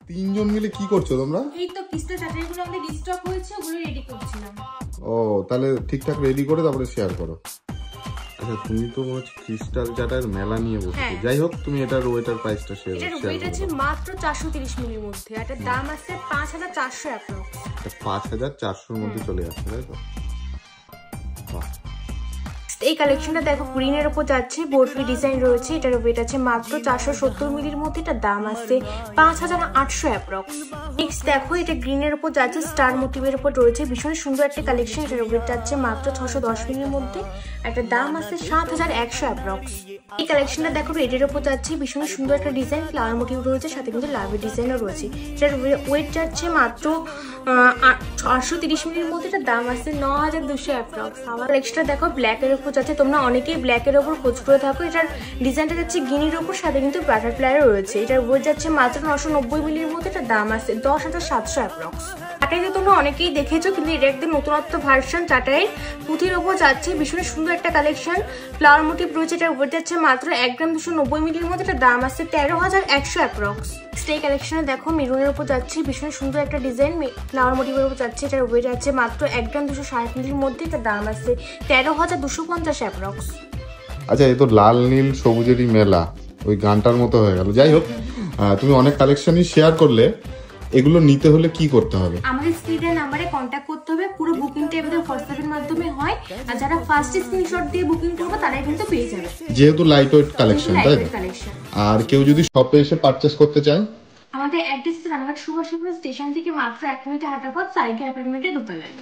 তিনজন মিলে কি করছো তোমরা? এই তো পিস্তা চাটাইগুলো আমাদের রিস্টক হয়েছে, ওগুলো রেডি করছিলাম। ও তাহলে ঠিকঠাক রেডি করে তারপরে শেয়ার করো। আচ্ছা তুমি তো মনে হচ্ছে ক্রিস্টাল চাটার মেলা নিয়ে বসেছো। যাই হোক তুমি এটার ওয়েটার প্রাইসটা শেয়ার করো। এটার ওয়েট আছে মাত্র 430 মিলির মধ্যে, এটার দাম আছে 5400 অ্যাপ্রক্স। 5400 এর মধ্যে চলে যাচ্ছে তাই তো? বাহ। এই কালেকশনটা দেখো গ্রিনের উপর যাচ্ছে, বোর্ডলি ডিজাইন রয়েছে, এটার ওয়েট আছে মাত্র 470 মিলির মধ্যে, এটার দাম আছে 5800 অ্যাপ্রক্স। নেক্সট দেখো এটা গ্রিনের উপর যাচ্ছে, স্টার মোটিভের উপর রয়েছে, ভীষণ সুন্দর একটা কালেকশন, এটার ওয়েট যাচ্ছে মাত্র 610 মিলির মধ্যে, একটা দাম আছে 7100 অ্যাপ্রক্স। এই কালেকশনটা দেখো রেডের উপর যাচ্ছে, ভীষণ সুন্দর একটা ডিজাইন, ফ্লাওয়ার মোটিভ রয়েছে, সাথে কিন্তু লাভের ডিজাইনও রয়েছে, এটার ওয়েট যাচ্ছে মাত্র 830 মিলির মধ্যে, এটার দাম আছে 9200 অ্যাপ্রক্স। আমার কালেকশনটা দেখো ব্ল্যাকের উপর যাচ্ছে, তোমরা অনেকেই ব্ল্যাকের ওপর খোঁজ করে থাকো, এটার ডিজাইনটা যাচ্ছে গিনির ওপর, সাথে কিন্তু বাটারফ্লাইও রয়েছে, এটার ওয়েট যাচ্ছে মাত্র 990 মিলির মধ্যে, এটার দাম আছে 10700 অ্যাপ্রক্স। চাটাইতে তোমরা অনেকেই দেখেছো, কিন্তু এটা একদম নতুনত্ব ভার্সন। চাটাইয়ের পুঁথির ওপর যাচ্ছে, ভীষণ সুন্দর একটা কালেকশন, ফ্লাওয়ার মোটিভ রয়েছে, এটার ওয়েট যাচ্ছে মাত্র 1 গ্রাম 290 মিলির মধ্যে, এটার দাম আছে 13100 অ্যাপ্রক্স। এই কালেকশনে দেখো মেরুনের উপর যাচ্ছে, ভীষণ সুন্দর একটা ডিজাইন, ফ্লাওয়ার মোটিভের উপর যাচ্ছে, এটার ওয়েট আছে মাত্র 1 গ্রাম 260 মিলির মধ্যে, এটার দাম আছে 13250 অ্যাপ্রক্স। আচ্ছা এই তো লাল নীল সবুজেরই মেলা, ওই গানটার মতো হয়ে গেল। যাই হোক তুমি অনেক কালেকশনই শেয়ার করলে, এগুলো নিতে হলে কি করতে হবে? আমাদের স্ক্রিনের নাম্বারে কন্ট্যাক্ট করতে হবে, পুরো বুকিংটা আমাদের হোয়াটসঅ্যাপের মাধ্যমে হয়, আর যারা ফার্স্ট স্ক্রিনশট দিয়ে বুকিং করবে তারাই কিন্তু পেয়ে যাবে, যেহেতু লাইট ওয়েট কালেকশন তাই তো। আর কেউ যদি শপে এসে পারচেজ করতে চায়, আমাদের অ্যাড্রেস রানাঘাট সুভাষচন্দ্র স্টেশন থেকে মাত্র 1 মিনিট হাঁটা পথ, সাইকেল অ্যাপার্টমেন্টে ঢুকে যায়।